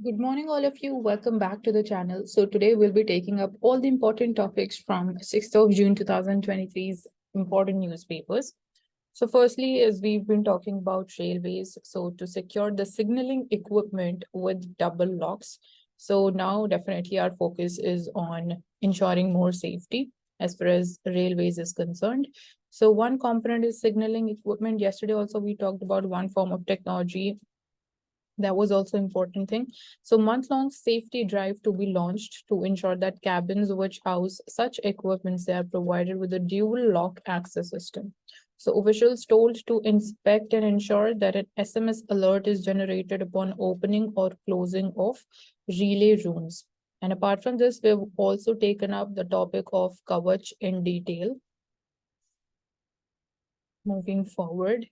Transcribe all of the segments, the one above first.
Good morning, all of you. Welcome back to the channel. So today we'll be taking up all the important topics from 6th of June 2023's important newspapers. So firstly, as we've been talking about railways, so to secure the signaling equipment with double locks. So now definitely our focus is on ensuring more safety as far as railways is concerned. So one component is signaling equipment. Yesterday also we talked about one form of technology that was also important thing. So month-long safety drive to be launched to ensure that cabins which house such equipments they are provided with a dual lock access system. So officials told to inspect and ensure that an SMS alert is generated upon opening or closing of relay rooms. And apart from this, we've also taken up the topic of Kavach in detail. Moving forward.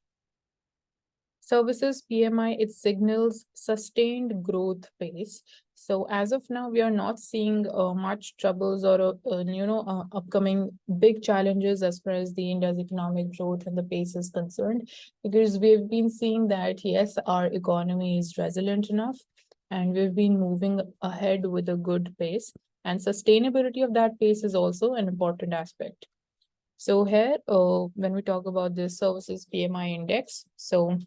Services PMI, it signals sustained growth pace. So as of now, we are not seeing much troubles or upcoming big challenges as far as the India's economic growth and the pace is concerned, because we've been seeing that yes, our economy is resilient enough, and we've been moving ahead with a good pace, and sustainability of that pace is also an important aspect. So here, when we talk about the services PMI index, so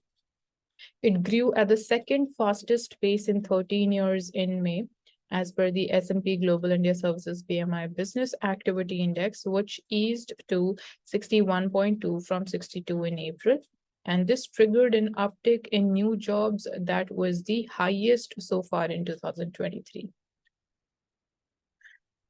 it grew at the second fastest pace in 13 years in May, as per the S&P Global India Services PMI Business Activity Index, which eased to 61.2 from 62 in April. And this triggered an uptick in new jobs that was the highest so far in 2023.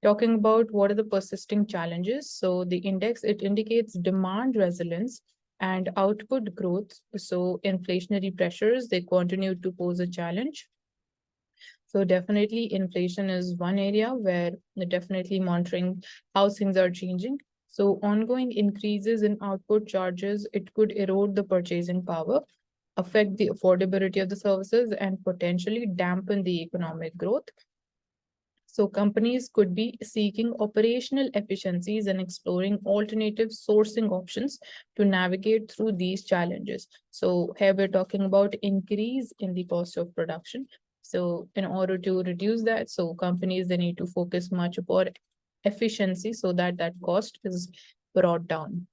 Talking about what are the persisting challenges. So the index, it indicates demand resilience and output growth. So inflationary pressures, they continue to pose a challenge. So definitely inflation is one area where we're definitely monitoring how things are changing. So ongoing increases in output charges, it could erode the purchasing power, affect the affordability of the services, and potentially dampen the economic growth. So companies could be seeking operational efficiencies and exploring alternative sourcing options to navigate through these challenges. So here we're talking about increase in the cost of production. So in order to reduce that, so companies, they need to focus much upon efficiency so that that cost is brought down.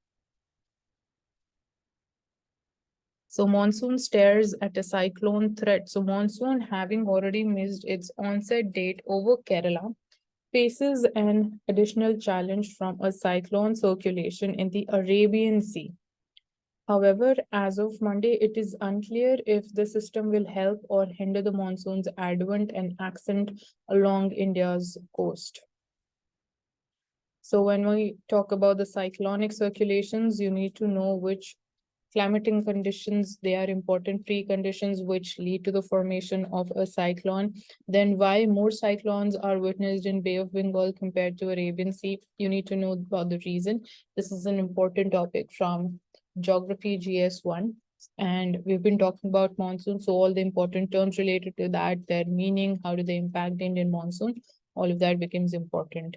So monsoon stares at a cyclone threat. So monsoon, having already missed its onset date over Kerala, faces an additional challenge from a cyclone circulation in the Arabian Sea. However, as of Monday, it is unclear if the system will help or hinder the monsoon's advent and ascent along India's coast. So when we talk about the cyclonic circulations, you need to know which climatic conditions, they are important preconditions which lead to the formation of a cyclone. Then why more cyclones are witnessed in Bay of Bengal compared to Arabian Sea? You need to know about the reason. This is an important topic from Geography GS1. And we've been talking about monsoon. So all the important terms related to that, their meaning, how do they impact the Indian monsoon? All of that becomes important.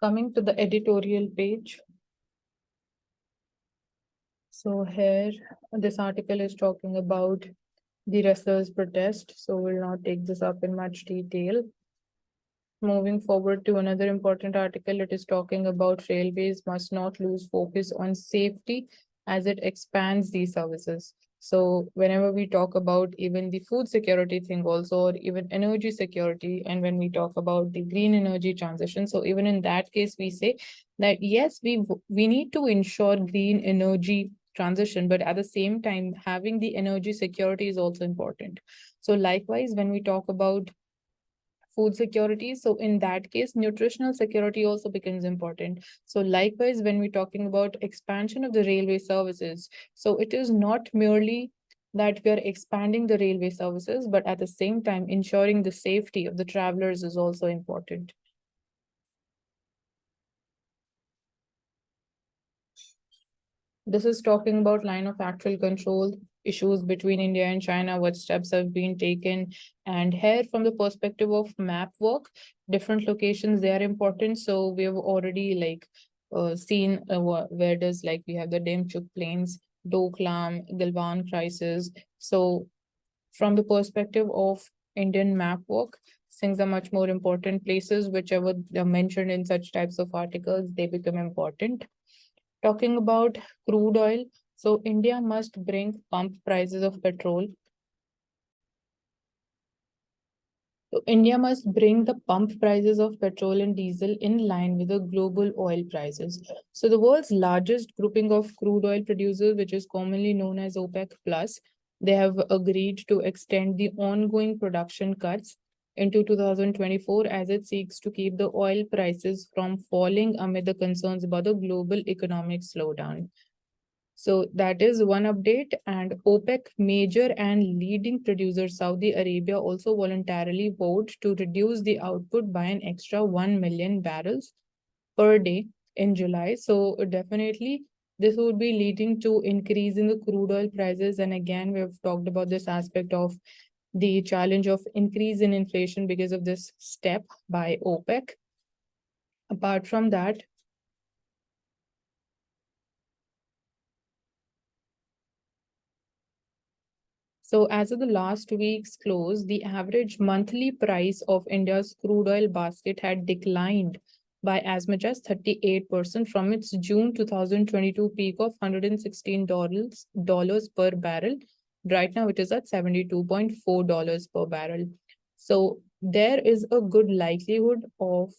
Coming to the editorial page. So here, this article is talking about the wrestlers' protest. So we'll not take this up in much detail. Moving forward to another important article, it is talking about railways must not lose focus on safety as it expands these services. So whenever we talk about even the food security thing also, or even energy security, and when we talk about the green energy transition, so even in that case, we say that yes, we need to ensure green energy transition, but at the same time, having the energy security is also important. So likewise, when we talk about food security, so in that case nutritional security also becomes important. So likewise, when we're talking about expansion of the railway services, so it is not merely that we are expanding the railway services, but at the same time, ensuring the safety of the travelers is also important. This is talking about line of actual control issues between India and China, what steps have been taken. And here, from the perspective of map work, different locations, they are important. So we have already seen where does like we have the Demchuk Plains, Doklam, Galwan crisis. So from the perspective of Indian map work, things are much more important. Places whichever are mentioned in such types of articles, they become important. Talking about crude oil, so India must bring pump prices of petrol. So India must bring the pump prices of petrol and diesel in line with the global oil prices. So the world's largest grouping of crude oil producers, which is commonly known as OPEC Plus, they have agreed to extend the ongoing production cuts into 2024 as it seeks to keep the oil prices from falling amid the concerns about the global economic slowdown. So that is one update. And OPEC major and leading producer Saudi Arabia also voluntarily vowed to reduce the output by an extra 1 million barrels per day in July. So definitely this would be leading to increase in the crude oil prices. And again, we have talked about this aspect of the challenge of increase in inflation because of this step by OPEC. Apart from that, so as of the last week's close, the average monthly price of India's crude oil basket had declined by as much as 38% from its June 2022 peak of $116 per barrel. Right now, it is at $72.4 per barrel. So there is a good likelihood of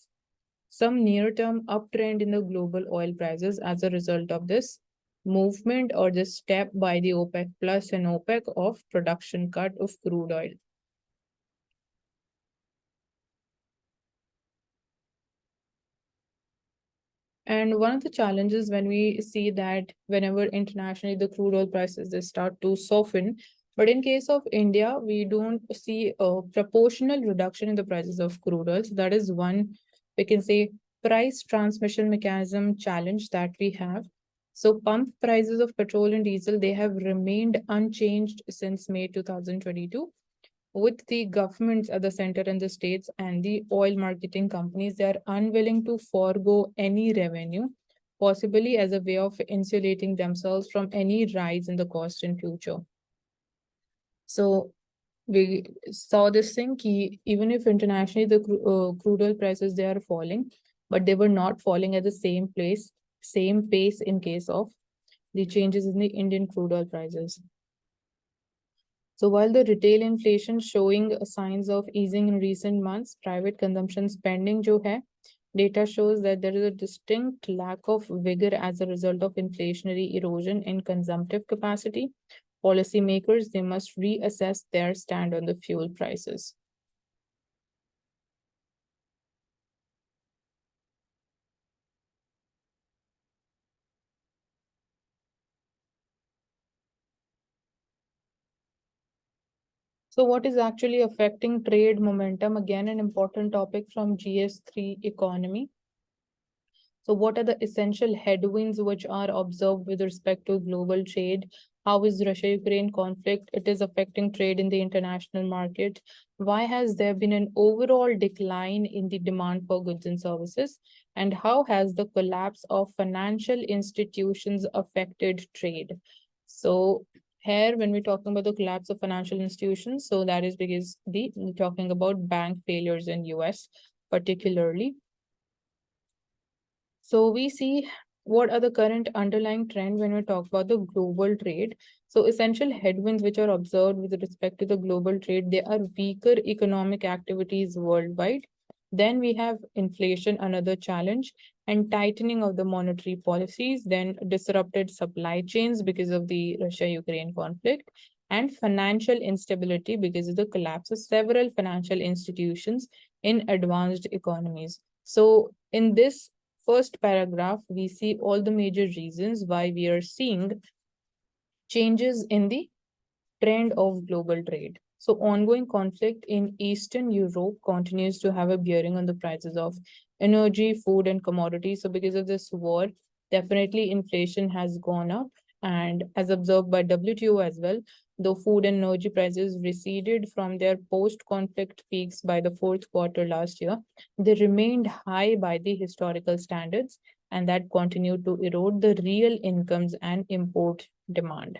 some near-term uptrend in the global oil prices as a result of this movement or this step by the OPEC Plus and OPEC of production cut of crude oil. And one of the challenges when we see that whenever internationally the crude oil prices they start to soften, but in case of India, we don't see a proportional reduction in the prices of crude oil. So that is one, we can say, price transmission mechanism challenge that we have. So pump prices of petrol and diesel, they have remained unchanged since May 2022 with the governments at the center and the states and the oil marketing companies, they are unwilling to forego any revenue, possibly as a way of insulating themselves from any rise in the cost in future. So we saw this thing ki even if internationally the crude oil prices they are falling, but they were not falling at the same pace in case of the changes in the Indian crude oil prices. So while the retail inflation showing signs of easing in recent months, private consumption spending जो है, data shows that there is a distinct lack of vigor as a result of inflationary erosion in consumptive capacity. Policymakers, they must reassess their stand on the fuel prices. So what is actually affecting trade momentum? Again, an important topic from GS3 economy. So what are the essential headwinds which are observed with respect to global trade? How is Russia-Ukraine conflict? It is affecting trade in the international market. Why has there been an overall decline in the demand for goods and services? And how has the collapse of financial institutions affected trade? So here, when we're talking about the collapse of financial institutions, so that is because we're talking about bank failures in US particularly. So we see what are the current underlying trend when we talk about the global trade. So essential headwinds which are observed with respect to the global trade, they are weaker economic activities worldwide. Then we have inflation, another challenge, and tightening of the monetary policies, then disrupted supply chains because of the Russia-Ukraine conflict, and financial instability because of the collapse of several financial institutions in advanced economies. So in this first paragraph, we see all the major reasons why we are seeing changes in the trend of global trade. So, ongoing conflict in Eastern Europe continues to have a bearing on the prices of energy, food, and commodities. So, because of this war, definitely inflation has gone up. And as observed by WTO as well, though food and energy prices receded from their post conflict peaks by the fourth quarter last year, they remained high by the historical standards, and that continued to erode the real incomes and import demand.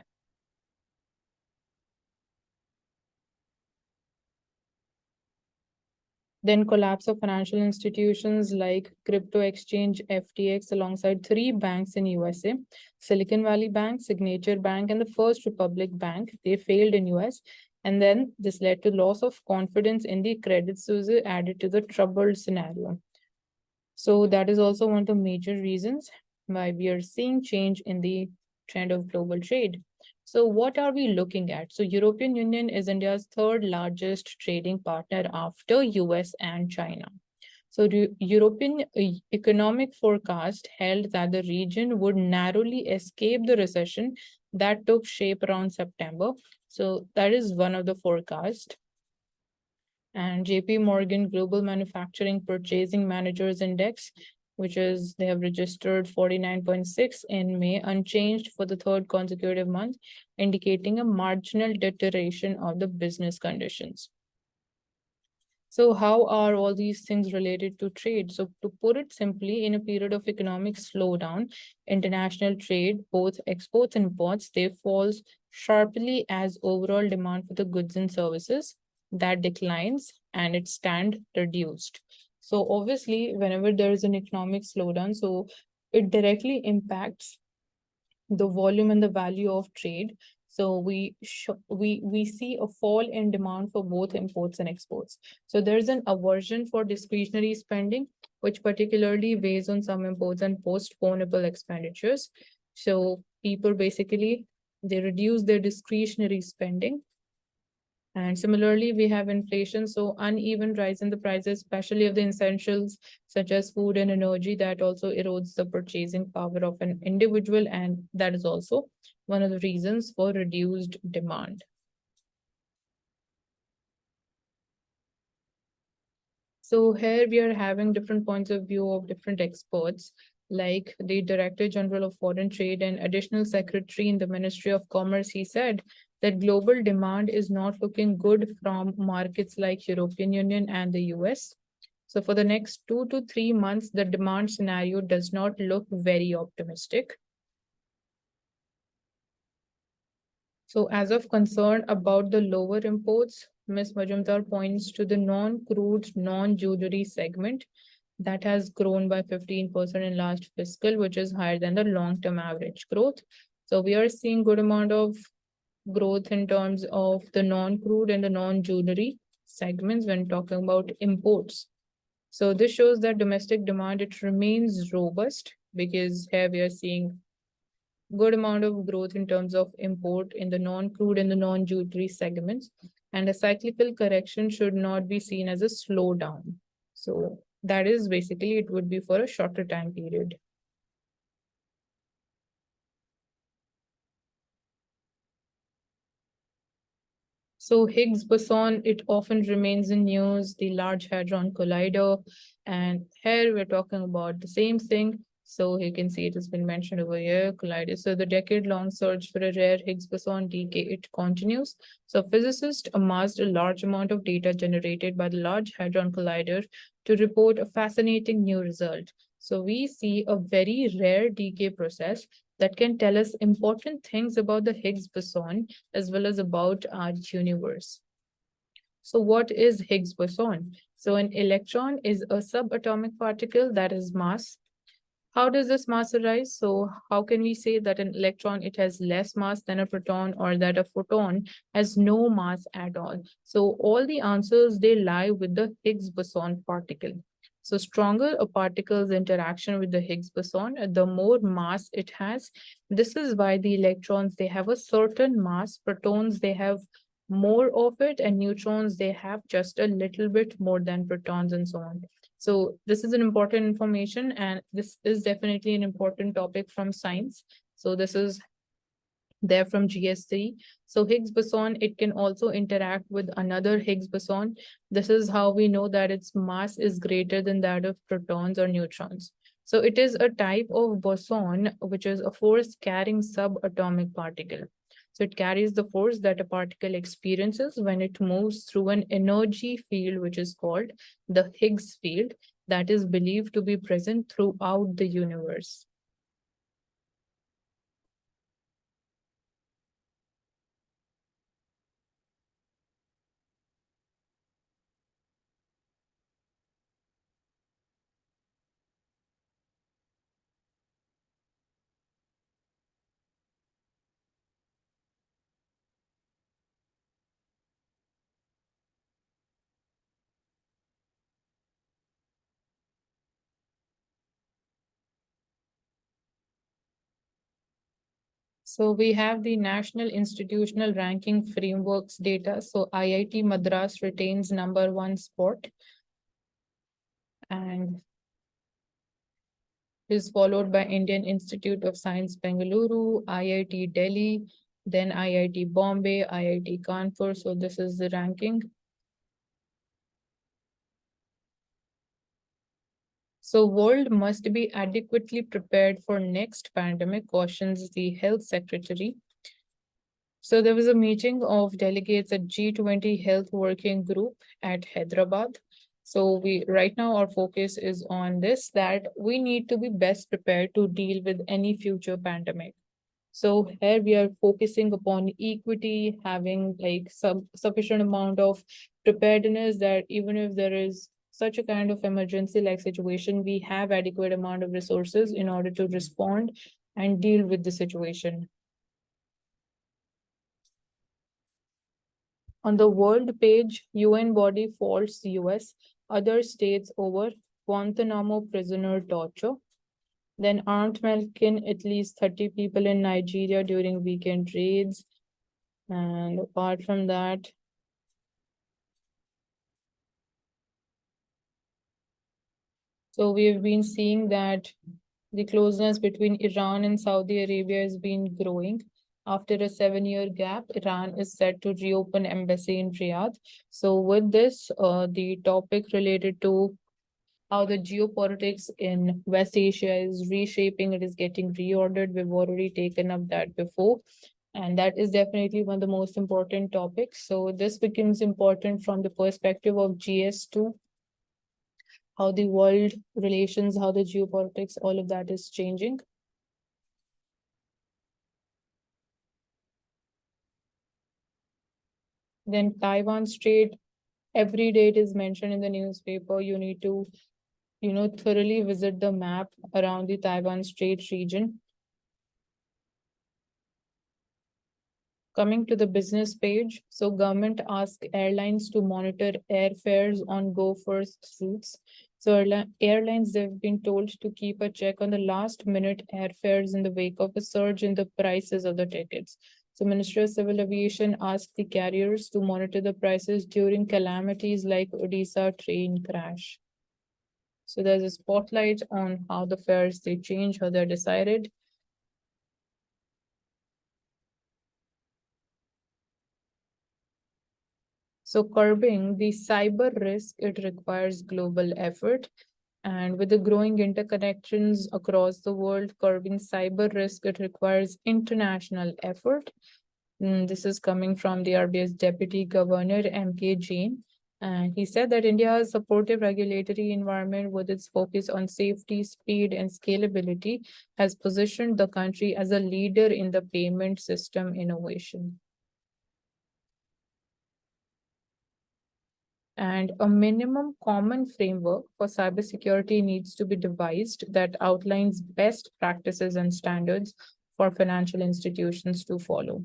Then collapse of financial institutions like crypto exchange FTX alongside three banks in USA, Silicon Valley Bank, Signature Bank, and the First Republic Bank. They failed in US. And then this led to loss of confidence in the credit system added to the troubled scenario. So that is also one of the major reasons why we are seeing change in the trend of global trade. So what are we looking at? So European Union is India's third largest trading partner after US and China. So the European economic forecast held that the region would narrowly escape the recession that took shape around September. So that is one of the forecasts. And JP Morgan Global Manufacturing Purchasing Managers Index, which is they have registered 49.6 in May, unchanged for the third consecutive month, indicating a marginal deterioration of the business conditions. So, how are all these things related to trade? So, to put it simply, in a period of economic slowdown, international trade, both exports and imports, they falls sharply as overall demand for the goods and services that declines and it stand reduced. So, obviously, whenever there is an economic slowdown, so it directly impacts the volume and the value of trade. So we see a fall in demand for both imports and exports. So there's an aversion for discretionary spending, which particularly weighs on some imports and postponable expenditures. So people basically they reduce their discretionary spending, and similarly, we have inflation, so uneven rise in the prices, especially of the essentials such as food and energy, that also erodes the purchasing power of an individual, and that is also one of the reasons for reduced demand. So here we are having different points of view of different experts, like the Director General of Foreign Trade and Additional Secretary in the Ministry of Commerce. He said that global demand is not looking good from markets like European Union and the US. So for the next 2 to 3 months, the demand scenario does not look very optimistic. So as of concern about the lower imports, Ms. Majumdar points to the non-crude, non-jewelry segment that has grown by 15% in last fiscal, which is higher than the long-term average growth. So we are seeing good amount of growth in terms of the non-crude and the non-jewelry segments when talking about imports. So this shows that domestic demand, it remains robust because here we are seeing good amount of growth in terms of import in the non-crude and the non-jewelry segments. And a cyclical correction should not be seen as a slowdown. So that is basically it would be for a shorter time period. So Higgs boson, it often remains in news, the Large Hadron Collider. And here we're talking about the same thing. So you can see it has been mentioned over here, collider. So the decade-long search for a rare Higgs boson decay, it continues. So physicists amassed a large amount of data generated by the Large Hadron Collider to report a fascinating new result. So we see a very rare decay process that can tell us important things about the Higgs boson as well as about our universe. So what is Higgs boson? So an electron is a subatomic particle that is mass. How does this mass arise? So how can we say that an electron, it has less mass than a proton, or that a photon has no mass at all? So all the answers, they lie with the Higgs boson particle. So stronger a particle's interaction with the Higgs boson, the more mass it has. This is why the electrons, they have a certain mass, protons, they have more of it, and neutrons, they have just a little bit more than protons and so on. So this is an important information, and this is definitely an important topic from science. So this is They're from GS3. So Higgs boson, it can also interact with another Higgs boson. This is how we know that its mass is greater than that of protons or neutrons. So it is a type of boson, which is a force carrying subatomic particle. So it carries the force that a particle experiences when it moves through an energy field, which is called the Higgs field, that is believed to be present throughout the universe. So we have the National Institutional Ranking Frameworks data. So IIT Madras retains #1 spot and is followed by Indian Institute of Science Bengaluru, IIT Delhi, then IIT Bombay, IIT Kanpur. So this is the ranking. So world must be adequately prepared for next pandemic, cautions the health secretary. So there was a meeting of delegates at G20 Health Working Group at Hyderabad. So we right now our focus is on this, that we need to be best prepared to deal with any future pandemic. So here we are focusing upon equity, having like sufficient amount of preparedness that even if there is such a kind of emergency like situation, we have adequate amount of resources in order to respond and deal with the situation. On the world page, UN body faults US, other states over Guantanamo prisoner torture. Then armed men kill at least 30 people in Nigeria during weekend raids. And apart from that, so we've been seeing that the closeness between Iran and Saudi Arabia has been growing. After a 7-year gap, Iran is set to reopen embassy in Riyadh. So with this, the topic related to how the geopolitics in West Asia is reshaping, it is getting reordered. We've already taken up that before. And that is definitely one of the most important topics. So this becomes important from the perspective of GS2, how the world relations, how the geopolitics, all of that is changing. Then Taiwan Strait, every day it is mentioned in the newspaper. You need to, thoroughly visit the map around the Taiwan Strait region. Coming to the business page, so government asks airlines to monitor airfares on go first routes. So airlines, they've been told to keep a check on the last minute airfares in the wake of a surge in the prices of the tickets. So Ministry of Civil Aviation asked the carriers to monitor the prices during calamities like Odisha train crash. So there's a spotlight on how the fares they change, how they're decided. So curbing the cyber risk, it requires global effort. And with the growing interconnections across the world, curbing cyber risk, it requires international effort. This is coming from the RBI's Deputy Governor, M.K. Jain. And he said that India's supportive regulatory environment with its focus on safety, speed, and scalability has positioned the country as a leader in the payment system innovation. And a minimum common framework for cybersecurity needs to be devised that outlines best practices and standards for financial institutions to follow.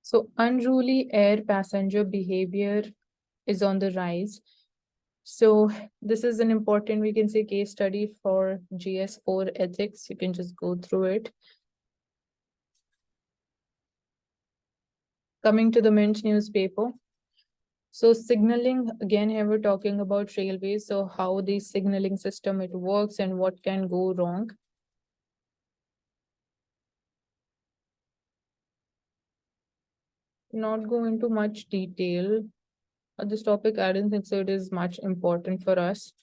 So unruly air passenger behavior is on the rise. So this is an important, we can say, case study for GS4 ethics. You can just go through it. Coming to the Mint newspaper. So signaling, again, here we're talking about railways. So how the signaling system it works and what can go wrong. Not go into much detail. This topic, I don't think so it is much important for us.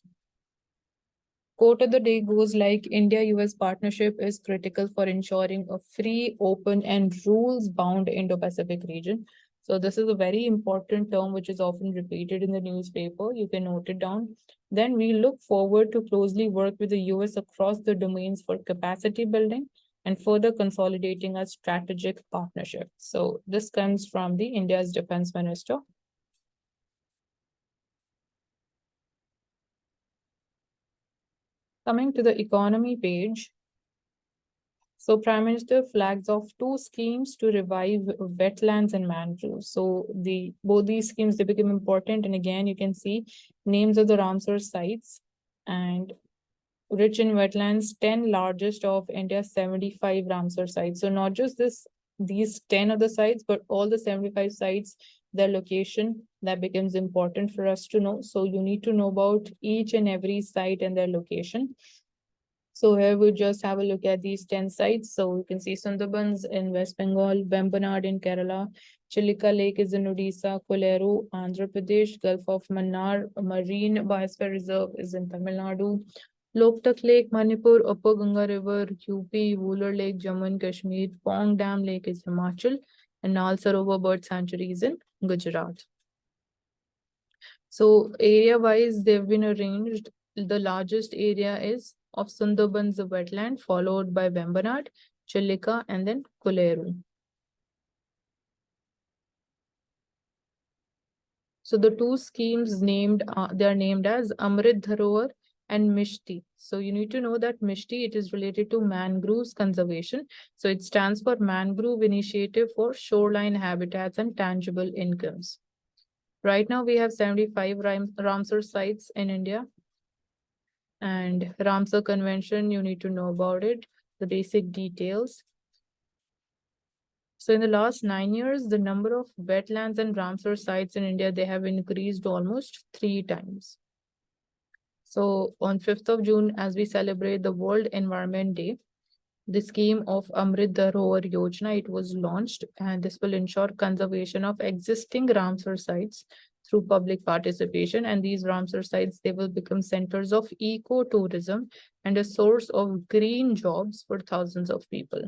Quote of the day goes like India-US partnership is critical for ensuring a free, open, and rules-bound Indo-Pacific region. So this is a very important term which is often repeated in the newspaper. You can note it down. Then we look forward to closely work with the US across the domains for capacity building and further consolidating a strategic partnership. So this comes from the India's Defense Minister. Coming to the economy page, so Prime Minister flags off two schemes to revive wetlands and mangroves. So the both these schemes they become important. And again, you can see names of the Ramsar sites and rich in wetlands, 10 largest of India's 75 Ramsar sites. So not just these 10 of the sites, but all the 75 sites, their location that becomes important for us to know. So you need to know about each and every site and their location. So here we just have a look at these 10 sites. So you can see Sundarbans in West Bengal, Vembanad in Kerala, Chilika Lake is in Odisha, Koleru, Andhra Pradesh, Gulf of Mannar, Marine Biosphere Reserve is in Tamil Nadu, Loktak Lake, Manipur, Upper Ganga River, UP, Wooler Lake, Jammu and Kashmir, Pong Dam Lake is Himachal, and Nal Sarovar Bird Sanctuary is in Gujarat. So area-wise, they've been arranged. The largest area is of Sundarbans wetland, followed by Vembanad, Chilika, and then Koleru. So the two schemes named, they are named as Amrit Dharohar and Mishti. So you need to know that Mishti, it is related to mangroves conservation. So it stands for Mangrove Initiative for Shoreline Habitats and Tangible Incomes. Right now we have 75 Ramsar sites in India. And Ramsar Convention, you need to know about it, the basic details. So in the last 9 years, the number of wetlands and Ramsar sites in India, they have increased almost 3 times. So on 5th of June, as we celebrate the World Environment Day, the scheme of Amrit Dharohar Yojana, it was launched, and this will ensure conservation of existing Ramsar sites through public participation. And these Ramsar sites, they will become centers of eco-tourism and a source of green jobs for thousands of people.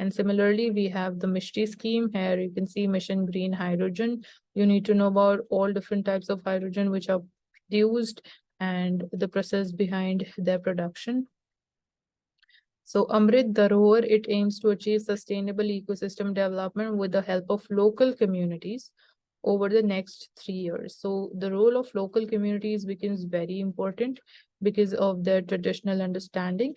And similarly, we have the Mishti scheme. Here you can see Mission Green Hydrogen. You need to know about all different types of hydrogen which are produced and the process behind their production. So Amrit Dharohar, it aims to achieve sustainable ecosystem development with the help of local communities over the next 3 years. So the role of local communities becomes very important because of their traditional understanding.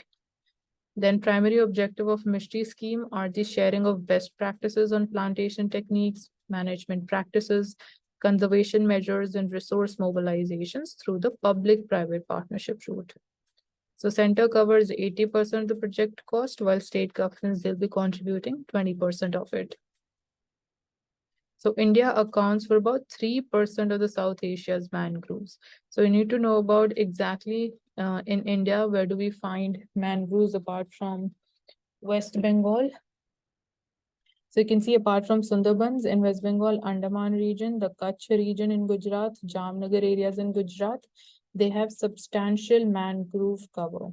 Then primary objective of Mishti scheme are the sharing of best practices on plantation techniques, management practices, conservation measures, and resource mobilizations through the public-private partnership route. So center covers 80% of the project cost, while state governments, they'll be contributing 20% of it. So India accounts for about 3% of the South Asia's mangroves. So you need to know about exactly in India, where do we find mangroves apart from West Bengal. So you can see apart from Sundarbans in West Bengal, Andaman region, the Kutch region in Gujarat, Jamnagar areas in Gujarat, they have substantial mangrove cover.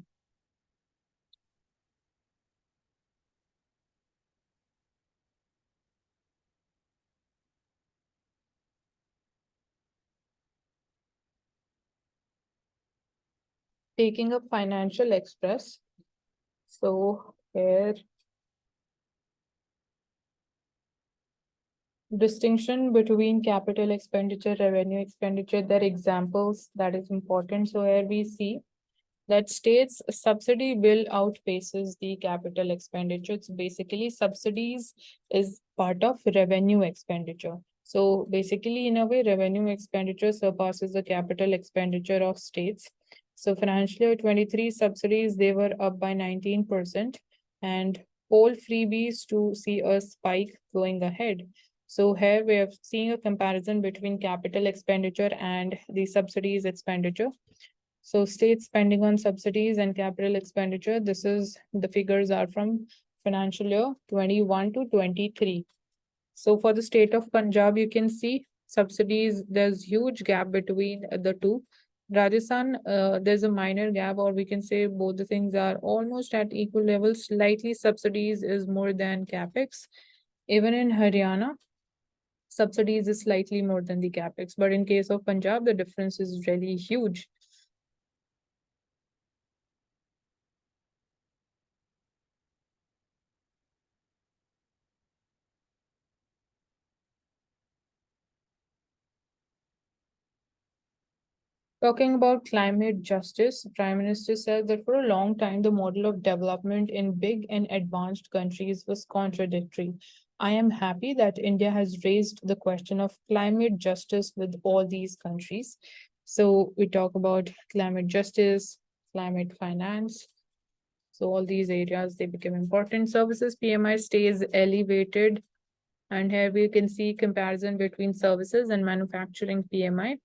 Taking up Financial Express. So here, distinction between capital expenditure, revenue expenditure, their examples, that is important. So here we see that states subsidy bill outpaces the capital expenditure. So basically subsidies is part of revenue expenditure. So basically in a way, revenue expenditure surpasses the capital expenditure of states. So financial year 23 subsidies, they were up by 19% and all freebies to see a spike going ahead. So here we are seeing a comparison between capital expenditure and the subsidies expenditure. So state spending on subsidies and capital expenditure, this is the figures are from financial year 21 to 23. So for the state of Punjab, you can see subsidies, there's huge gap between the two. Rajasthan, there's a minor gap, or we can say both the things are almost at equal levels. Slightly subsidies is more than capex. Even in Haryana, subsidies is slightly more than the capex. But in case of Punjab, the difference is really huge. Talking about climate justice, Prime Minister said that for a long time the model of development in big and advanced countries was contradictory. I am happy that India has raised the question of climate justice with all these countries. So we talk about climate justice, climate finance. So all these areas they become important. Services PMI stays elevated, and here we can see comparison between services and manufacturing PMI.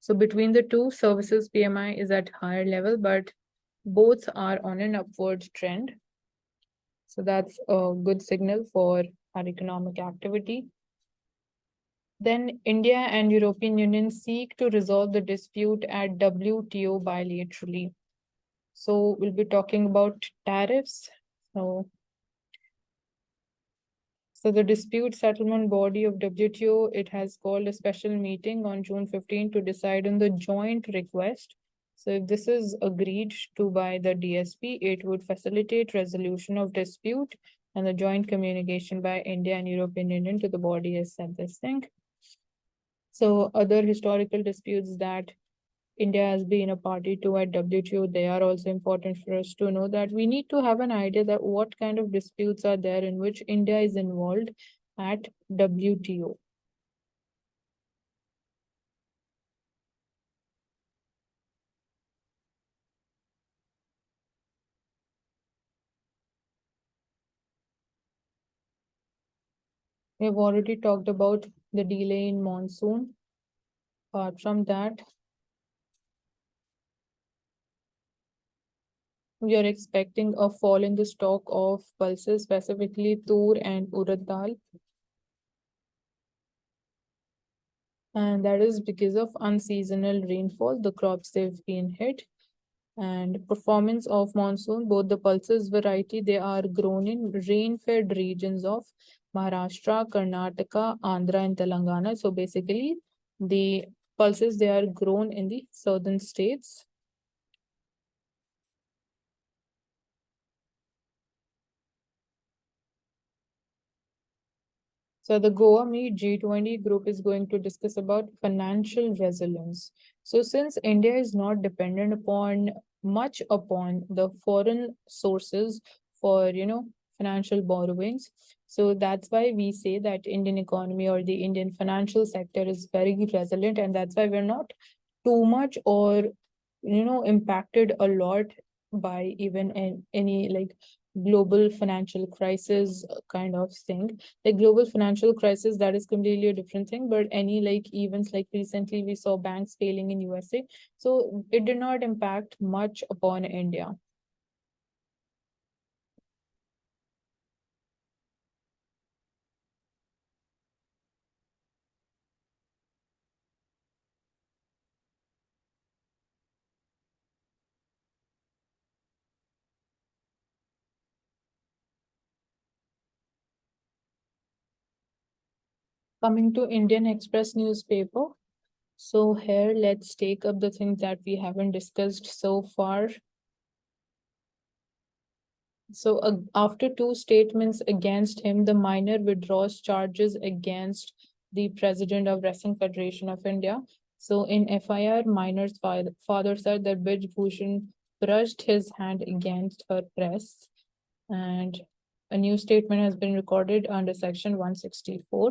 So between the two, services PMI is at higher level, but both are on an upward trend. So that's a good signal for our economic activity. Then India and European Union seek to resolve the dispute at WTO bilaterally. So we'll be talking about tariffs. So So the dispute settlement body of WTO, it has called a special meeting on June 15 to decide on the joint request. So if this is agreed to by the DSP, it would facilitate resolution of dispute and the joint communication by India and European Union to the body has said this thing. So other historical disputes that India has been a party to at WTO, they are also important for us to know that we need to have an idea that what kind of disputes are there in which India is involved at WTO. We have already talked about the delay in monsoon. Apart from that, we are expecting a fall in the stock of pulses, specifically tur and urad dal. And that is because of unseasonal rainfall, the crops they've been hit. And performance of monsoon, both the pulses variety, they are grown in rain-fed regions of Maharashtra, Karnataka, Andhra, and Telangana. So basically, the pulses, they are grown in the southern states. So the Goa Meet G20 group is going to discuss about financial resilience. So since India is not dependent upon much upon the foreign sources for financial borrowings, so that's why we say that Indian economy or the Indian financial sector is very resilient, and that's why we're not too much or impacted a lot by even any like global financial crisis kind of thing. Like global financial crisis, that is completely a different thing, but any like events like recently we saw banks failing in USA, so it did not impact much upon India. Coming to Indian Express newspaper, so here let's take up the things that we haven't discussed so far. So after two statements against him, the minor withdraws charges against the president of Wrestling Federation of India. So in FIR, minor's father said that Bij Bhushan brushed his hand against her press, and a new statement has been recorded under section 164.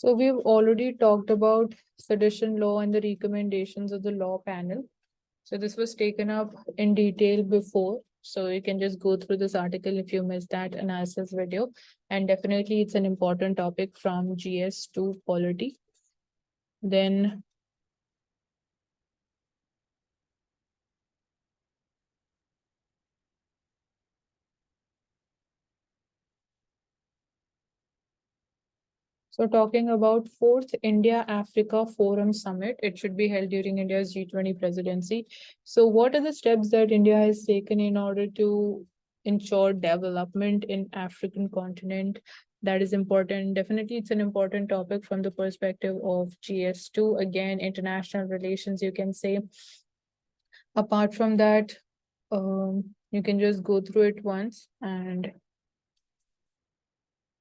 So we've already talked about sedition law and the recommendations of the law panel. So this was taken up in detail before. So you can just go through this article if you missed that analysis video. And definitely it's an important topic from GS to polity. Then so talking about fourth India Africa Forum Summit, it should be held during India's G20 presidency. So what are the steps that India has taken in order to ensure development in African continent? That is important. Definitely, it's an important topic from the perspective of GS2. Again, international relations, you can say. Apart from that, you can just go through it once and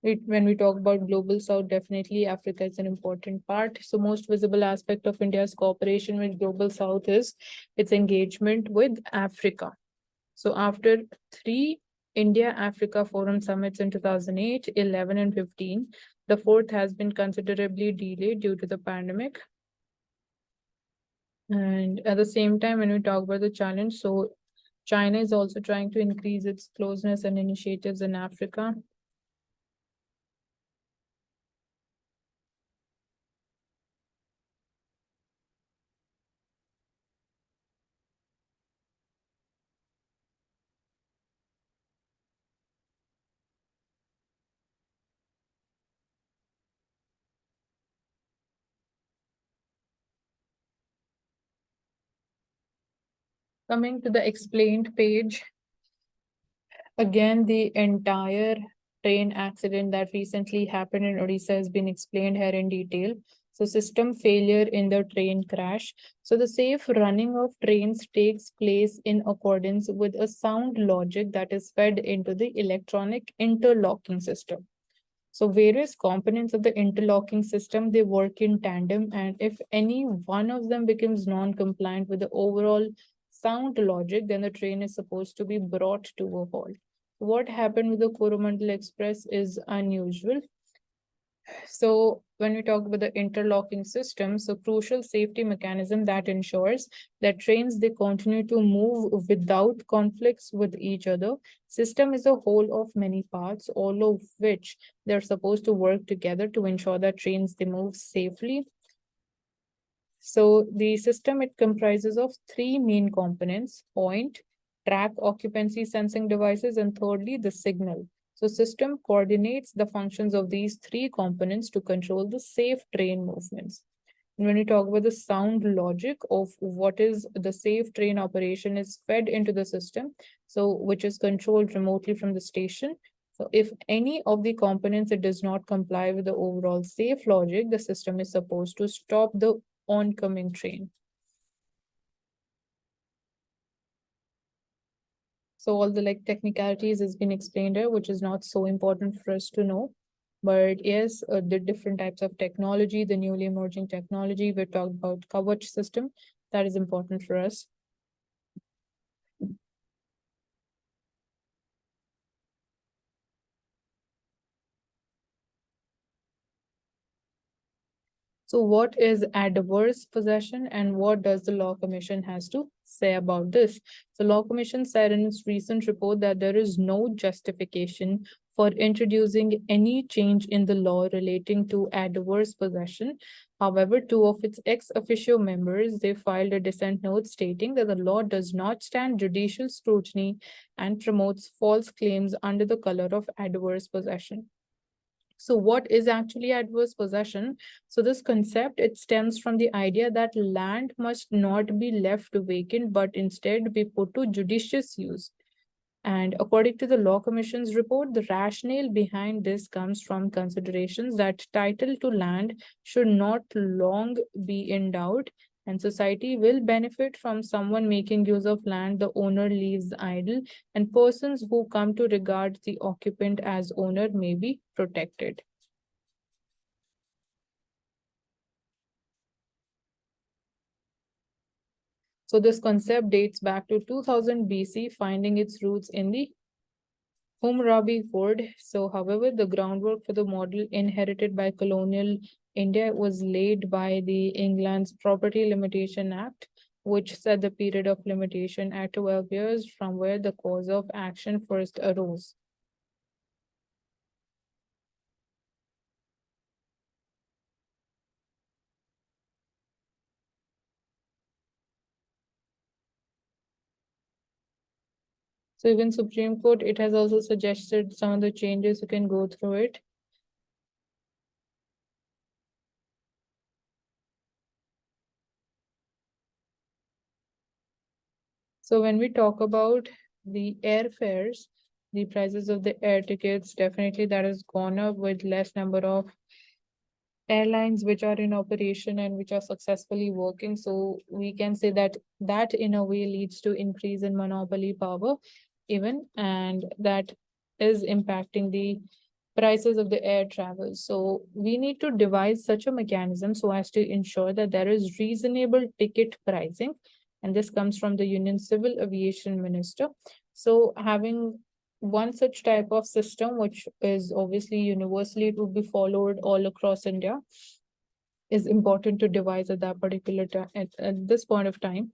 when we talk about global south, definitely Africa is an important part. So most visible aspect of India's cooperation with global south is its engagement with Africa. So after three India Africa Forum summits in 2008, 11 and 15, the fourth has been considerably delayed due to the pandemic. And at the same time, when we talk about the challenge, so China is also trying to increase its closeness and initiatives in Africa. Coming to the explained page, again, the entire train accident that recently happened in Odisha has been explained here in detail. So system failure in the train crash. So the safe running of trains takes place in accordance with a sound logic that is fed into the electronic interlocking system. So various components of the interlocking system, they work in tandem, and if any one of them becomes non-compliant with the overall sound logic, then the train is supposed to be brought to a halt. What happened with the Coromandel Express is unusual. So when we talk about the interlocking system, so crucial safety mechanism that ensures that trains they continue to move without conflicts with each other. System is a whole of many parts, all of which they're supposed to work together to ensure that trains they move safely. So the system it comprises of three main components: point, track occupancy sensing devices, and thirdly the signal. So system coordinates the functions of these three components to control the safe train movements. And when we talk about the sound logic of what is the safe train operation is fed into the system, so which is controlled remotely from the station. So if any of the components it does not comply with the overall safe logic, the system is supposed to stop the oncoming train. So all the like technicalities has been explained here, which is not so important for us to know. But yes, the different types of technology, the newly emerging technology, we talked about Kavach system. That is important for us. So what is adverse possession and what does the Law Commission has to say about this? The Law Commission said in its recent report that there is no justification for introducing any change in the law relating to adverse possession. However, two of its ex officio members, they filed a dissent note stating that the law does not stand judicial scrutiny and promotes false claims under the color of adverse possession. So what is actually adverse possession? So this concept, it stems from the idea that land must not be left vacant, but instead be put to judicious use. And according to the Law Commission's report, the rationale behind this comes from considerations that title to land should not long be in doubt, and society will benefit from someone making use of land the owner leaves idle, and persons who come to regard the occupant as owner may be protected. So this concept dates back to 2000 BC, finding its roots in the Hammurabi Code. So, however, the groundwork for the model inherited by colonial India was laid by the England's Property Limitation Act, which set the period of limitation at 12 years from where the cause of action first arose. So even Supreme Court, it has also suggested some of the changes. You can go through it. So when we talk about the airfares, the prices of the air tickets, definitely that has gone up with less number of airlines which are in operation and which are successfully working. So we can say that that in a way leads to increase in monopoly power even, and that is impacting the prices of the air travel. So we need to devise such a mechanism so as to ensure that there is reasonable ticket pricing. And this comes from the Union Civil Aviation Minister. So having one such type of system, which is obviously universally, it would be followed all across India, is important to devise at that particular time at this point of time.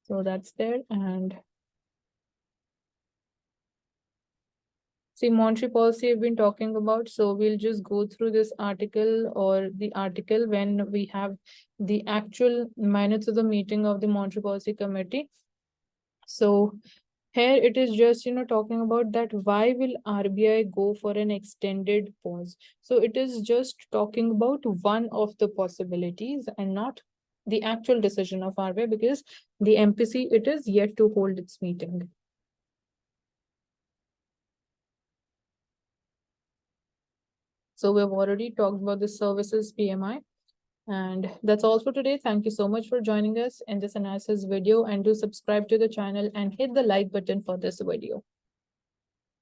So that's there. And see, monetary policy I've been talking about. So we'll just go through this article or the article when we have the actual minutes of the meeting of the Monetary Policy Committee. So here it is just, talking about that why will RBI go for an extended pause? So it is just talking about one of the possibilities and not the actual decision of RBI, because the MPC, it is yet to hold its meeting. So we've already talked about the services PMI. And that's all for today. Thank you so much for joining us in this analysis video, and do subscribe to the channel and hit the like button for this video.